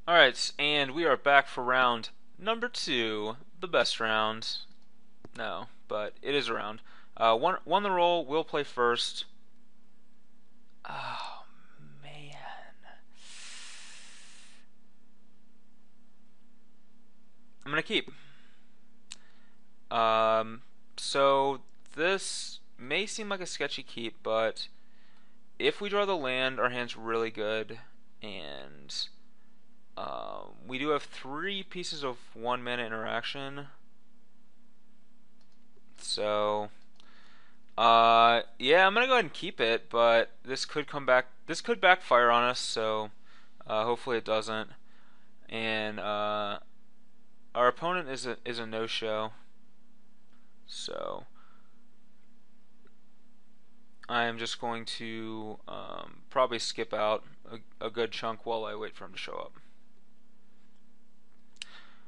Alright, and we are back for round number 2, the best round. No, but it is a round. Won the roll, will play first. Oh, man. I'm going to keep. So this may seem like a sketchy keep, but if we draw the land, our hand's really good, and we do have 3 pieces of 1 mana interaction. So, yeah, I'm gonna go ahead and keep it, but this could come back. This could backfire on us. So, hopefully it doesn't. And our opponent is a no-show. So, I am just going to probably skip out a good chunk while I wait for him to show up.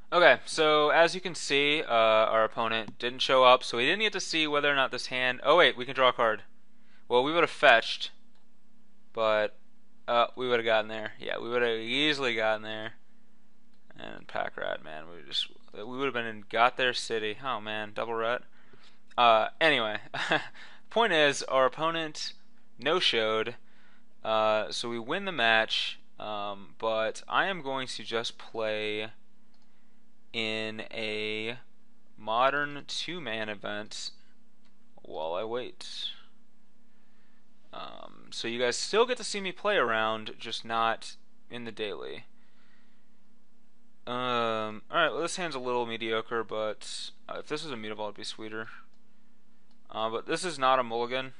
Okay, so as you can see, our opponent didn't show up, so we didn't get to see whether or not this hand... Oh wait, we can draw a card. Well, we would have fetched, but we would have gotten there. Yeah, we would have easily gotten there. And Pack Rat, man, we would have been in Got There City. Oh man, double rat. Anyway, point is, our opponent no-showed, so we win the match. But I am going to just play in a modern 2-man event while I wait. So you guys still get to see me play around, just not in the daily. Alright, well, this hand's a little mediocre, but if this was a mutable, it'd be sweeter. But this is not a mulligan.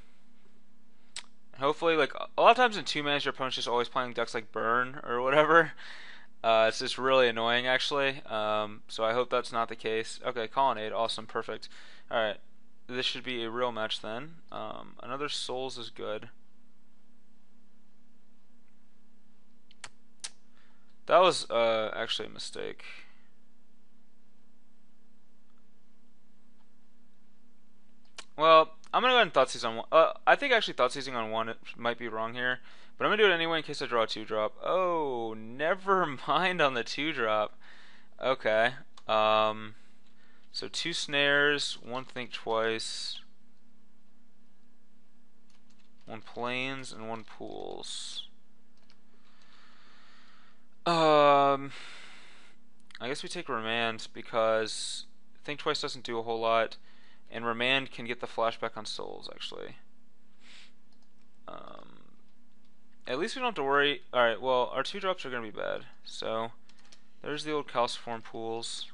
Hopefully, like, a lot of times in 2-mans, your opponent's just always playing decks like Burn or whatever. It's just really annoying, actually. So I hope that's not the case. Okay, Colonnade, awesome, perfect. Alright, this should be a real match then. Another Souls is good. That was actually a mistake. Well, I'm gonna go ahead and Thoughtseize on one. I think actually Thoughtseizing on one might be wrong here, but I'm gonna do it anyway in case I draw a 2-drop. Oh, never mind on the 2-drop. Okay. So 2 snares, 1 think twice, 1 plains, and 1 pools. I guess we take Remand because Think Twice doesn't do a whole lot, and Remand can get the flashback on Souls, actually. At least we don't have to worry. Alright, well, our 2-drops are going to be bad. So, there's the old Calciform pools.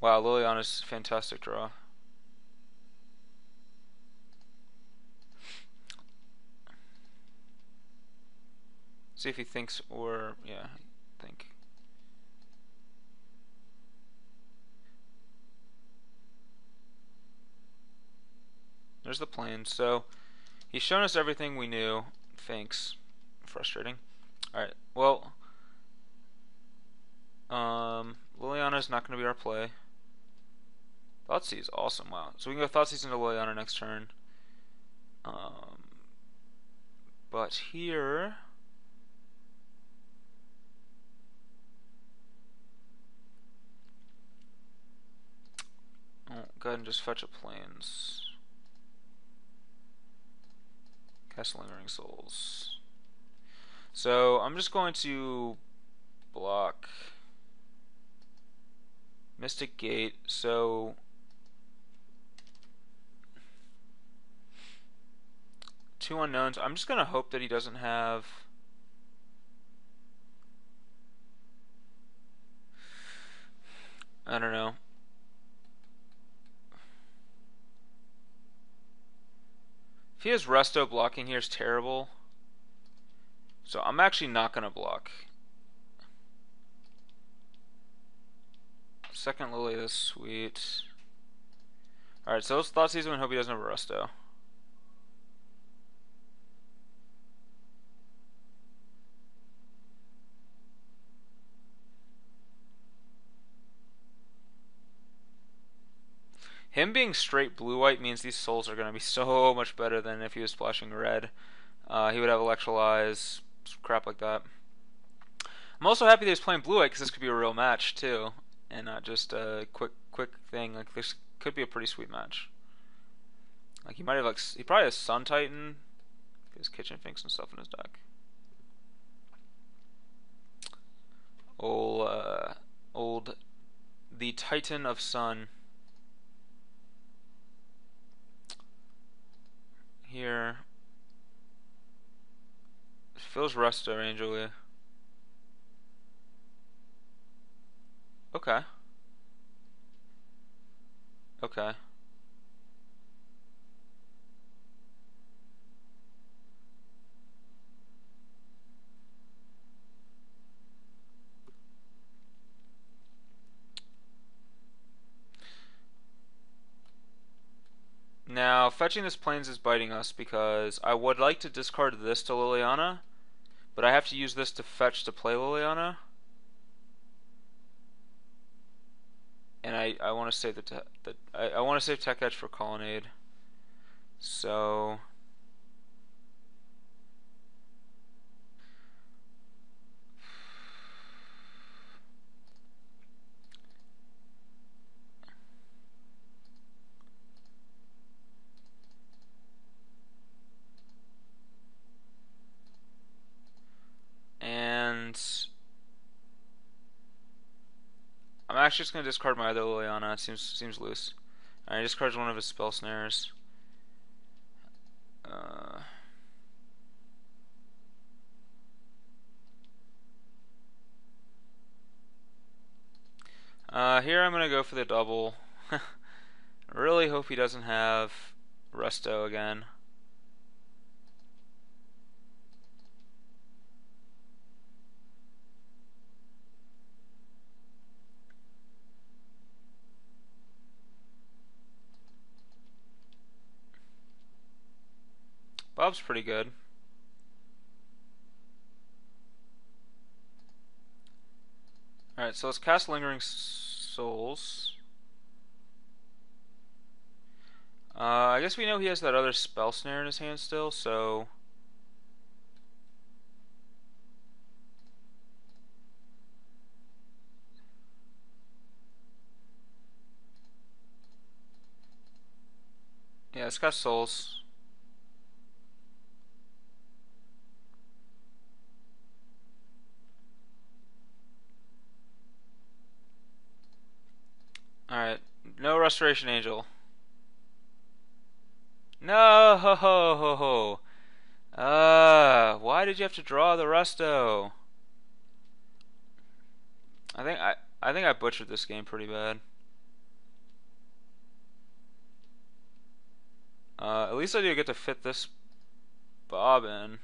Wow, Liliana's fantastic draw. See if he thinks or... yeah, think. There's the plane. So, he's shown us everything we knew. Thanks. Frustrating. Alright, well... Liliana's not going to be our play. Thoughtseize, awesome, wow. So we can go Thoughtseize into Liliana next turn. But here... oh, go ahead and just fetch a plains. Cast Lingering Souls. So I'm just going to block Mystic Gate. So two unknowns. I'm just gonna hope that he doesn't have. I don't know. If he has Resto, blocking here is terrible. So I'm actually not gonna block. Second Lily is sweet. Alright, so let's Thoughtseize him and hope he doesn't have a Resto. Him being straight blue-white means these souls are going to be so much better than if he was splashing red. He would have Electrolyze, crap like that. I'm also happy that he's playing blue white because this could be a real match too, and not just a quick thing. Like this could be a pretty sweet match. Like he might have he probably has Sun Titan, his kitchen finks and stuff in his deck. Old the Titan of Sun. Here feels Resto Angelia. Okay. Okay. Now, fetching this plains is biting us because I would like to discard this to Liliana, but I have to use this to fetch to play Liliana. And I want to save I want to save Tech Edge for Colonnade. So and I'm actually just gonna discard my other Liliana. It seems loose. I discard one of his spell snares. Here I'm gonna go for the double. I really hope he doesn't have Resto again. Bob's pretty good. Alright, so let's cast Lingering Souls. I guess we know he has that other spell snare in his hand still, so yeah, let's cast Souls. Alright, no Restoration Angel. No ho ho ho ho. Why did you have to draw the Resto? I think I butchered this game pretty bad. At least I do get to fit this Bob in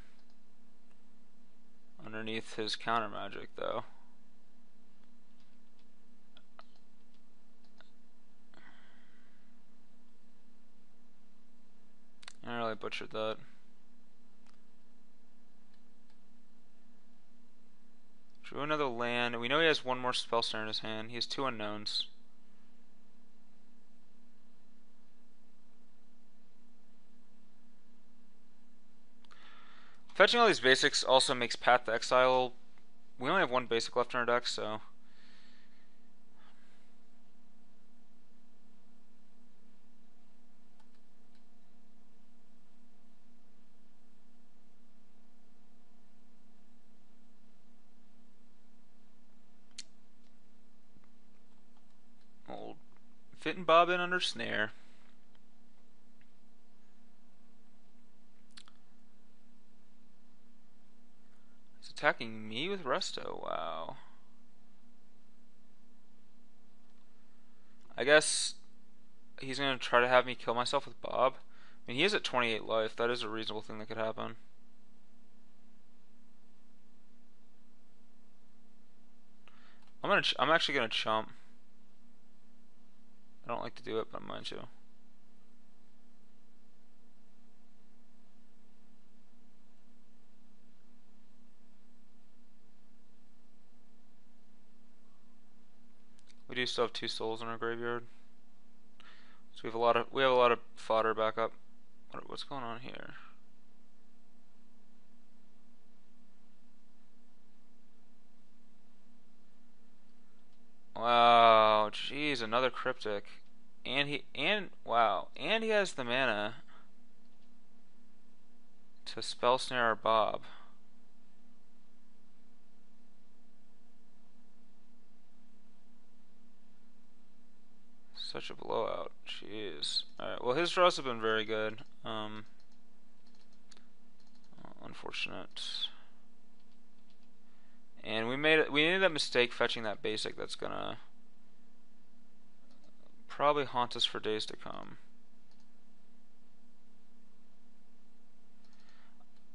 underneath his counter magic though. I really butchered that. Drew another land. We know he has one more spell snare in his hand. He has two unknowns. Fetching all these basics also makes Path to Exile. We only have one basic left in our deck, so old fitting Bob in under snare. He's attacking me with Resto. Wow. I guess he's gonna try to have me kill myself with Bob. I mean, he is at 28 life. That is a reasonable thing that could happen. I'm actually gonna chump. I don't like to do it, but I'm going to. We do still have 2 souls in our graveyard, so we have a lot of fodder back up. What's going on here? Wow, jeez, another cryptic. Wow, and he has the mana to spell snare our Bob. Such a blowout. Jeez. Alright, well his draws have been very good. Unfortunate. And we made that mistake fetching that basic that's gonna probably haunt us for days to come.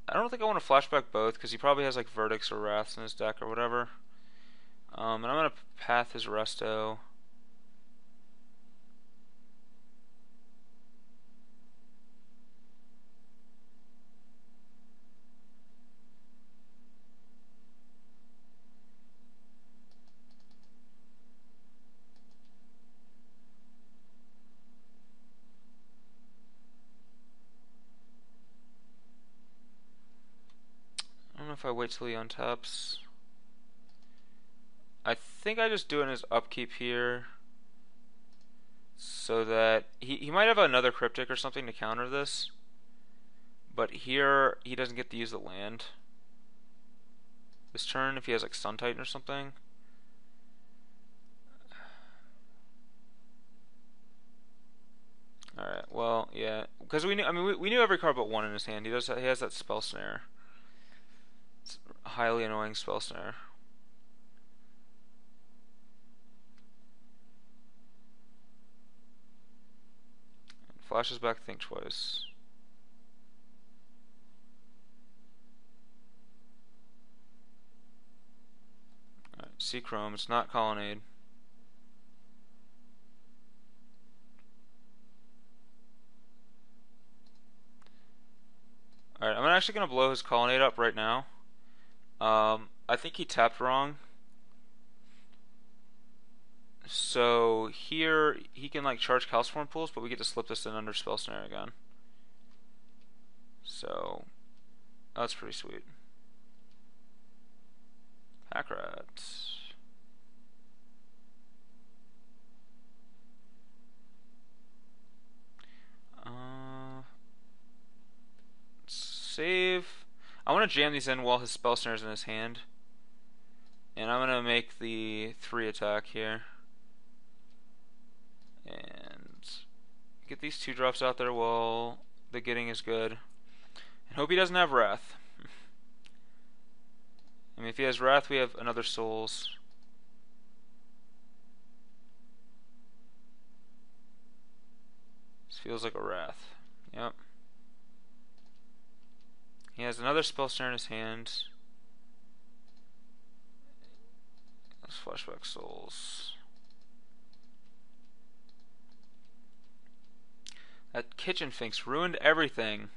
I don't think I want to flashback both because he probably has like verdicts or wraths in his deck or whatever. And I'm gonna path his resto. I don't know if I wait till he untaps. I think I just do it in his upkeep here so that he might have another cryptic or something to counter this, but here he doesn't get to use the land this turn if he has like Sun Titan or something. Alright, well, yeah, because we knew, I mean, we knew every card but one in his hand. He has that spell snare. It's a highly annoying spell snare. Flashes back, think twice. Alright, see Chrome, it's not Colonnade. Alright, I'm actually going to blow his Colonnade up right now. I think he tapped wrong. So here he can like charge Calciform pools, but we get to slip this in under Spell Snare again. So that's pretty sweet. Pack Rats. Save. I want to jam these in while his Spell Snare is in his hand. And I'm going to make the 3 attack here. And get these 2 drops out there while the getting is good. And hope he doesn't have Wrath. I mean, if he has Wrath, we have another Souls. This feels like a Wrath. Yep. He has another Spell Snare in his hand. Let's flashback Souls. That Kitchen Finks ruined everything.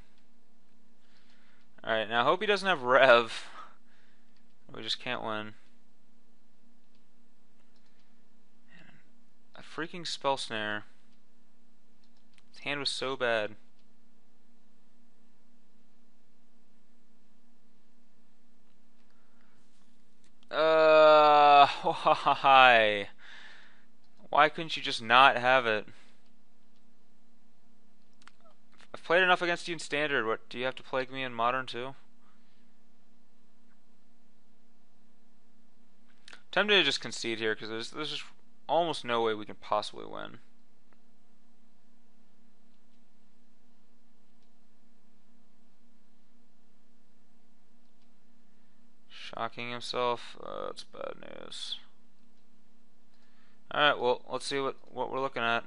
Alright, now I hope he doesn't have Rev. We just can't win. A freaking Spell Snare. His hand was so bad. Why? Why couldn't you just not have it? I've played enough against you in Standard. What, do you have to plague me in Modern too? Tempted to just concede here because there's just almost no way we can possibly win. Shocking himself. That's bad news. Alright, well, let's see what we're looking at.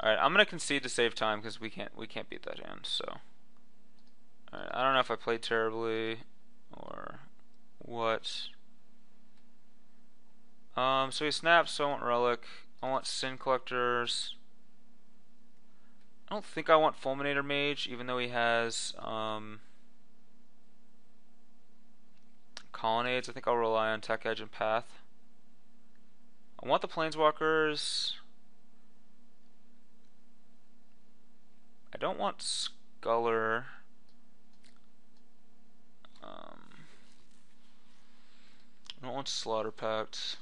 Alright, I'm gonna concede to save time because we can't beat that hand, so. Alright, I don't know if I played terribly or what. So he snaps, so I want Relic. I want Sin Collectors. I don't think I want Fulminator Mage, even though he has Colonnades. I think I'll rely on Tech Edge and Path. I want the planeswalkers. I don't want Sculler. I don't want Slaughter Pact.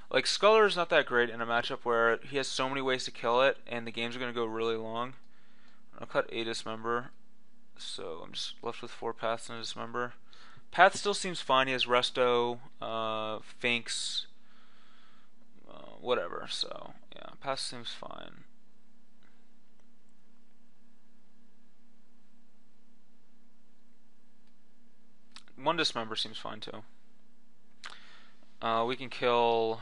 Like, Sculler is not that great in a matchup where he has so many ways to kill it, and the games are going to go really long. I'll cut a Dismember, so I'm just left with 4 Paths and a Dismember. Path still seems fine. He has Resto, Finks, whatever. So yeah, Path seems fine. One Dismember seems fine too. We can kill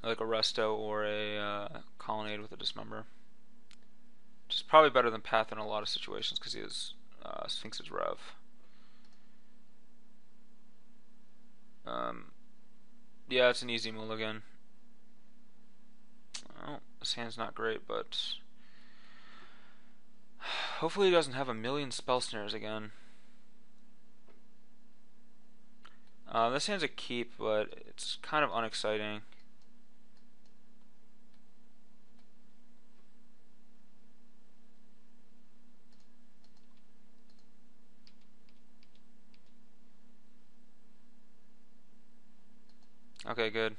like a Resto or a Colonnade with a Dismember. Which is probably better than Path in a lot of situations because he has Sphinx's Rev. Yeah, it's an easy mulligan. Oh, this hand's not great, but hopefully he doesn't have a million spell snares again. This hand's a keep, but it's kind of unexciting. Okay, good.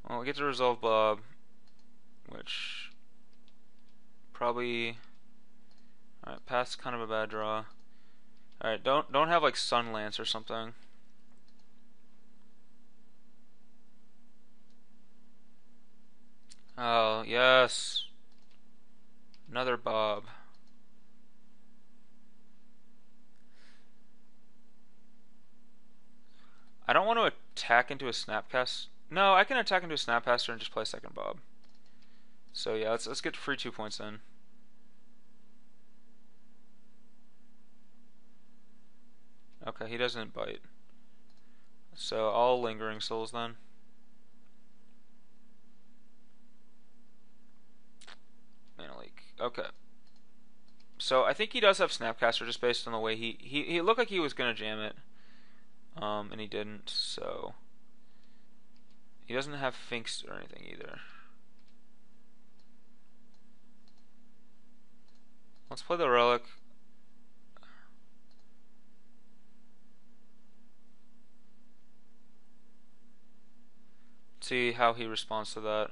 Well, we get to resolve Bob, which probably. Alright, Path's kind of a bad draw. Alright, don't have like Sun Lance or something. Oh, yes. Another Bob. I don't want to attack into a Snapcast. No, I can attack into a Snapcaster and just play second Bob. So yeah, let's get free 2 points in. Okay, he doesn't bite. So all Lingering Souls then. Mana Leak. Okay. So I think he does have Snapcaster just based on the way he looked like he was gonna jam it. And he didn't, so he doesn't have Finks or anything either. Let's play the Relic. See how he responds to that.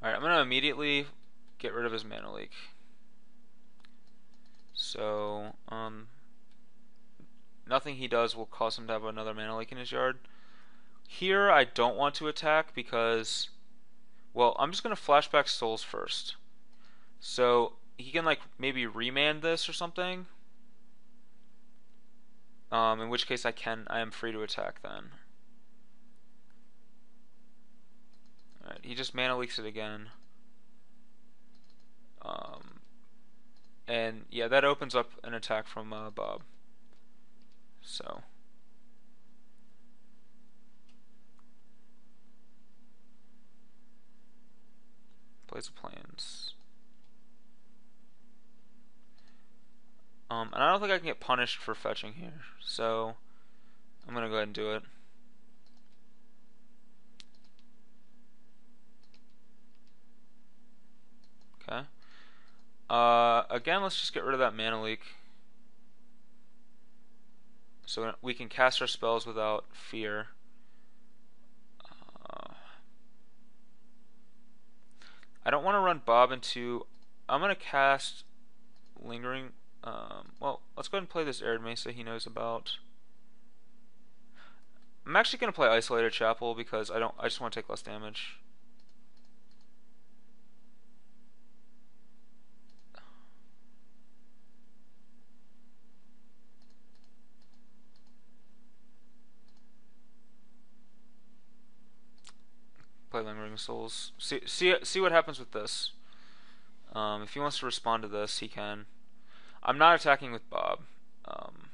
Alright, I'm gonna immediately get rid of his Mana Leak. So, nothing he does will cause him to have another Mana Leak in his yard. Here, I don't want to attack because, well, I'm just gonna flashback Souls first. So, he can, like, maybe remand this or something. In which case I am free to attack then. Alright, he just Mana Leaks it again. And yeah, that opens up an attack from Bob. So plays the plans. And I don't think I can get punished for fetching here, so I'm gonna go ahead and do it. Okay. Again, let's just get rid of that Mana Leak. So we can cast our spells without fear. I don't want to run Bob into... I'm going to cast Lingering... well, let's go ahead and play this Arid Mesa he knows about. I'm actually going to play Isolated Chapel because I just want to take less damage. play Lingering Souls. See what happens with this. If he wants to respond to this, he can. I'm not attacking with Bob. Um,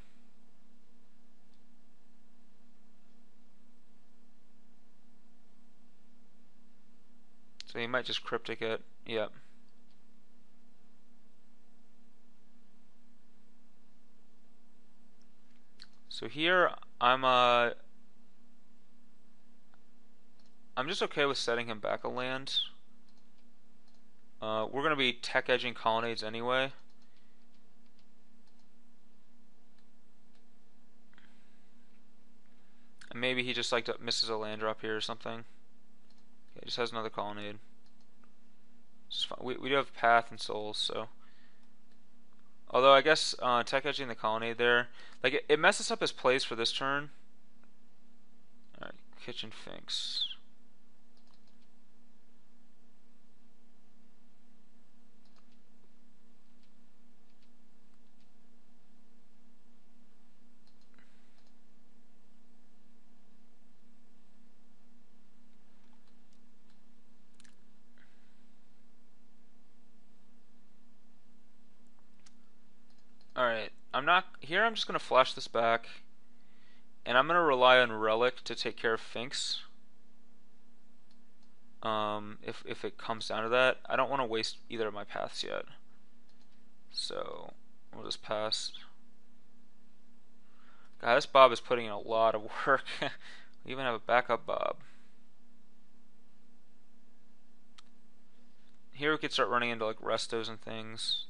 so he might just Cryptic it. Yep. So here I'm just okay with setting him back a land. We're gonna be tech edging colonnades anyway. And maybe he just misses a land drop here or something. Okay, he just has another colonnade. We do have Path and Souls, so. Although I guess tech edging the colonnade there, like it messes up his plays for this turn. Alright, Kitchen Finks. Alright, I'm just gonna flash this back, and I'm gonna rely on Relic to take care of Finks. If it comes down to that, I don't want to waste either of my paths yet. So we'll just pass. God, this Bob is putting in a lot of work. We even have a backup Bob. Here we could start running into like restos and things.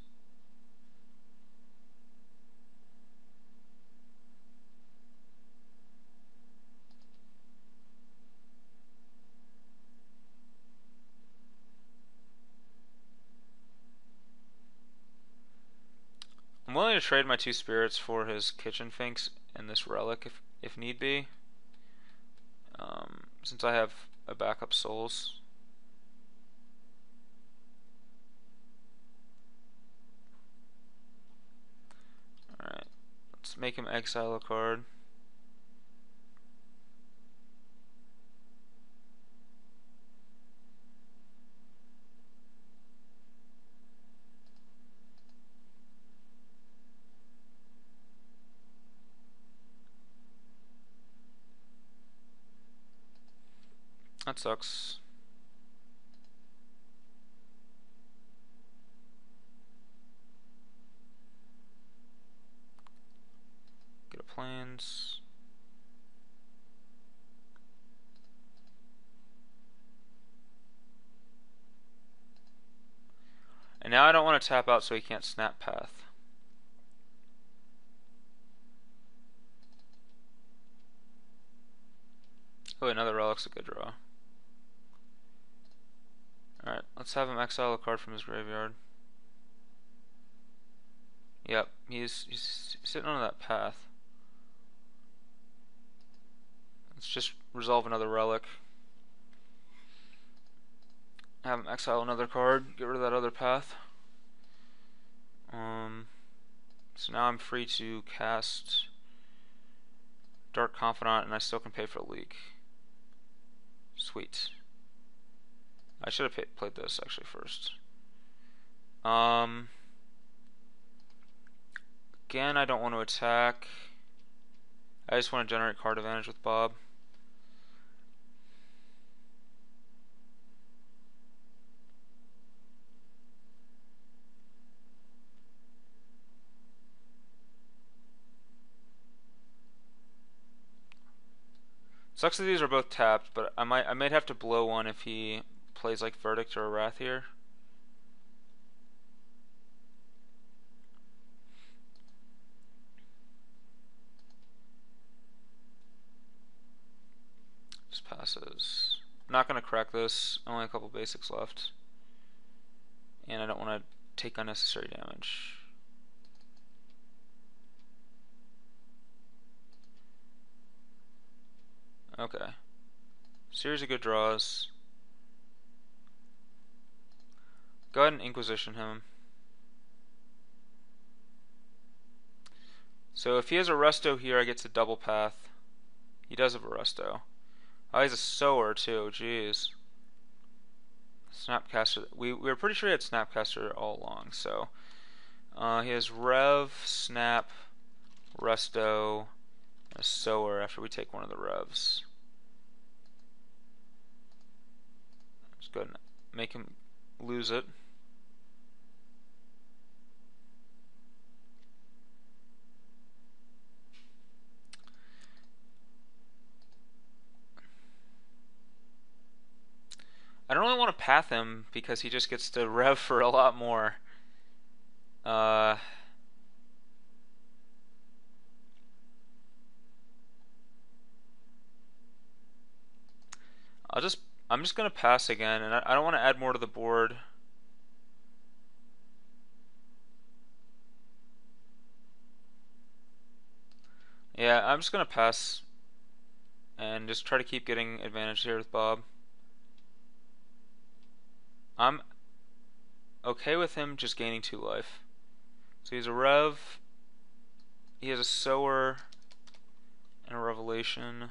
I'm willing to trade my 2 spirits for his Kitchen Finks and this Relic if need be. Since I have a backup Souls. Alright, let's make him exile a card. That sucks. Get a Plains. And now I don't want to tap out so he can't snap Path. Oh, another Relic's a good draw. Alright, let's have him exile a card from his graveyard. Yep, he's sitting on that Path. Let's just resolve another Relic. Have him exile another card, get rid of that other Path. So now I'm free to cast Dark Confidant, and I still can pay for a Leak. Sweet. I should have played this actually first. Again, I don't want to attack. I just want to generate card advantage with Bob. Sucks that these are both tapped, but I might have to blow one if he plays like Verdict or a Wrath here. Just passes. I'm not gonna crack this. Only a couple basics left, and I don't want to take unnecessary damage. Okay. Series of good draws. Go ahead and Inquisition him. So if he has a Resto here, I get to double Path. He does have a Resto. Oh, he's a Sower too, jeez. Snapcaster. We were pretty sure he had Snapcaster all along. So he has Rev, Snap, Resto, and a Sower after we take one of the Revs. Let's go ahead and make him lose it. I don't really want to path him because he just gets to rev for a lot more. I'm just gonna pass again, and I don't want to add more to the board. Yeah, I'm just gonna pass and just try to keep getting advantage here with Bob. I'm okay with him just gaining 2 life. So he's a Rev, he has a Sower, and a Revelation.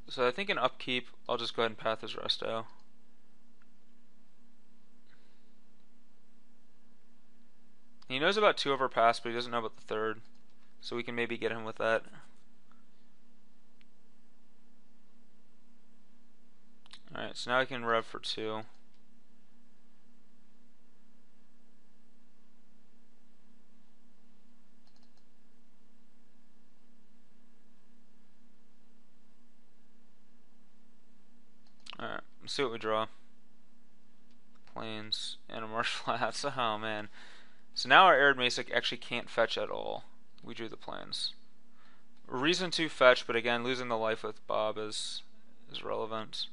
So I think in upkeep, I'll just go ahead and path his Resto. He knows about 2 overpass, but he doesn't know about the 3rd. So we can maybe get him with that. Alright, so now I can rev for 2. Alright, let's see what we draw. Plains and a marsh flats. Oh man. So now our Arid Mesa actually can't fetch at all. We drew the Plains. Reason to fetch, but again, losing the life with Bob is relevant.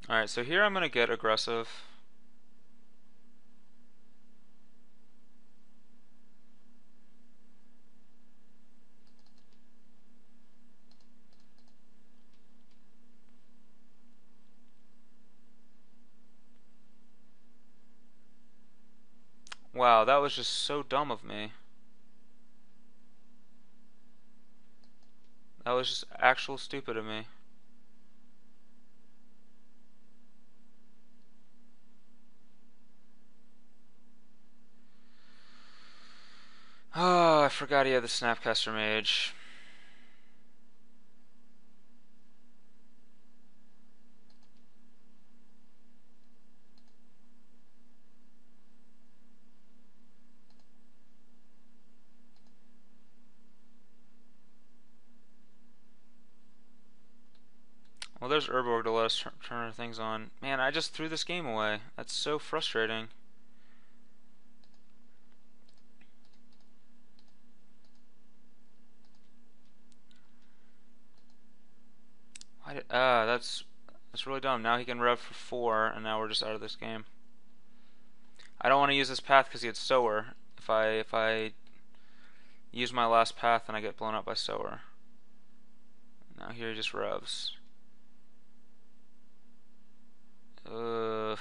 Alright, so here I'm going to get aggressive. Wow, that was just so dumb of me. That was just actual stupid of me. Oh, I forgot he had the Snapcaster Mage. Well, there's Urborg to let us turn our things on. Man, I just threw this game away. That's so frustrating. That's really dumb. Now he can rev for 4, and now we're just out of this game. I don't want to use this path because he had Sower. If I use my last path, then I get blown up by Sower. Now here he just revs. Ugh.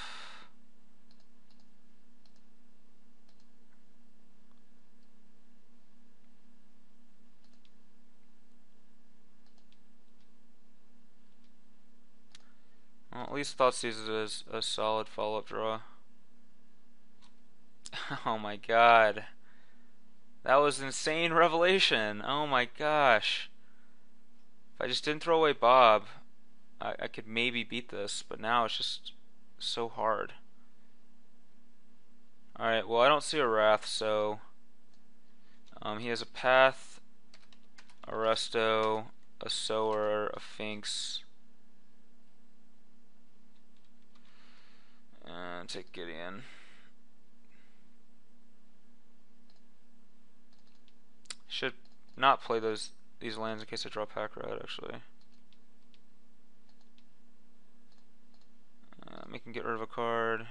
Well, at least Thoughtseize is a solid follow-up draw. Oh my god. That was insane revelation. Oh my gosh. If I just didn't throw away Bob, I could maybe beat this, but now it's just so hard. Alright, well I don't see a Wrath, so he has a Path, a Resto, a Sower, a Finks, and take Gideon. Should not play these lands in case I draw Pack Red, actually. Make him get rid of a card.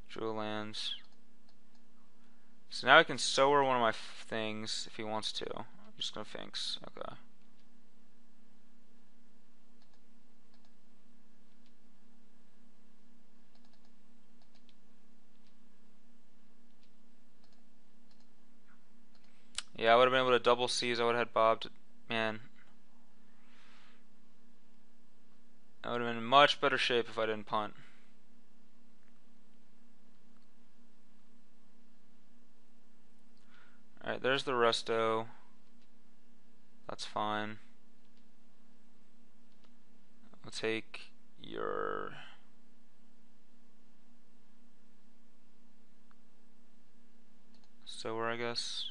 Drew lands. So now I can Sower one of my things if he wants to. I'm just gonna Finks. Okay. Yeah, I would have been able to double seize. I would have had Bob to, man. I would have been in much better shape if I didn't punt. Alright, there's the resto. That's fine. I'll take your... sower, I guess.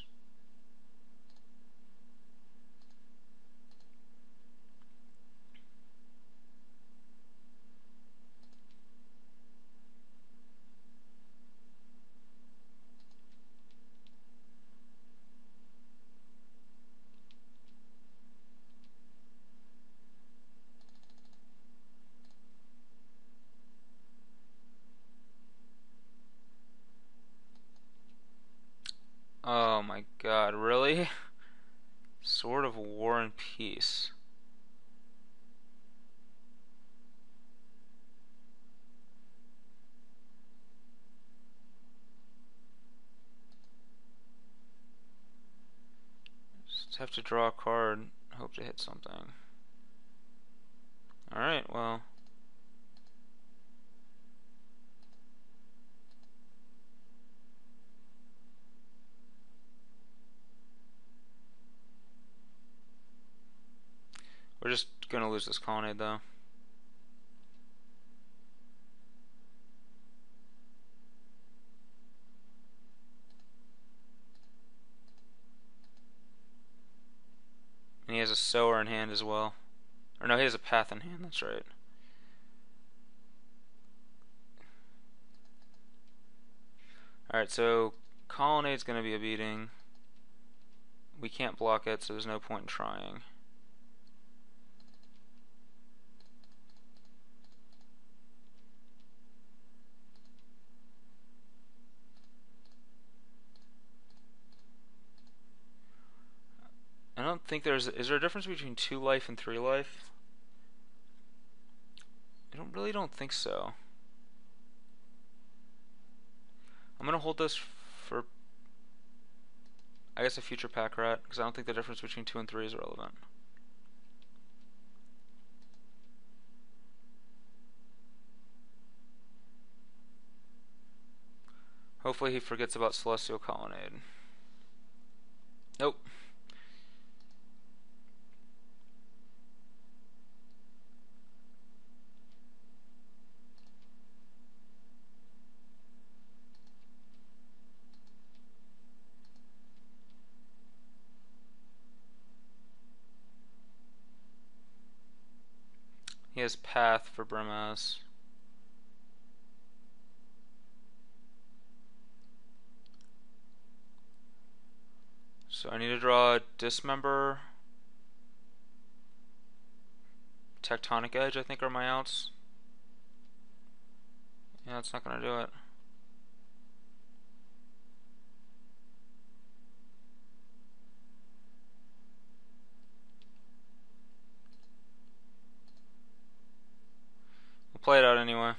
Oh my god, really? Sword of War and Peace. Just have to draw a card, hope to hit something. Alright, well. We're just gonna lose this colonnade though. And he has a sower in hand as well. Or no, he has a path in hand, that's right. Alright, so colonnade's gonna be a beating. We can't block it, so there's no point in trying. I don't think is there a difference between 2 life and 3 life? I really don't think so. I'm gonna hold this for, I guess, a future pack rat, because I don't think the difference between 2 and 3 is relevant. Hopefully he forgets about Celestial Colonnade. Nope. He has Path for Brimaz. So I need to draw a Dismember, Tectonic Edge, I think are my outs. Yeah, it's not gonna do it. We'll play it out anyway.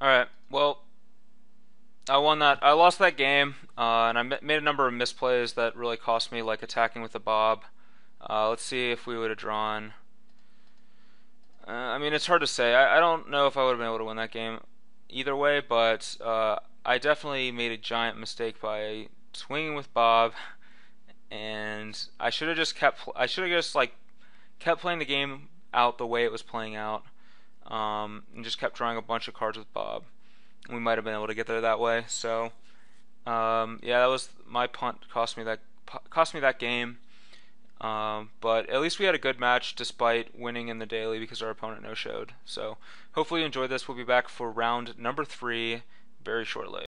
Alright, well, I won that. I lost that game, and I made a number of misplays that really cost me, like attacking with the Bob. Let's see if we would have drawn. I mean, it's hard to say. I don't know if I would have been able to win that game either way, but I definitely made a giant mistake by swinging with Bob, and I should have just kept. I should have just like kept playing the game out the way it was playing out, and just kept drawing a bunch of cards with Bob. We might have been able to get there that way. So, yeah, that was my punt. Cost me that game. But at least we had a good match despite winning in the daily because our opponent no-showed. So hopefully you enjoyed this. We'll be back for round number 3 very shortly.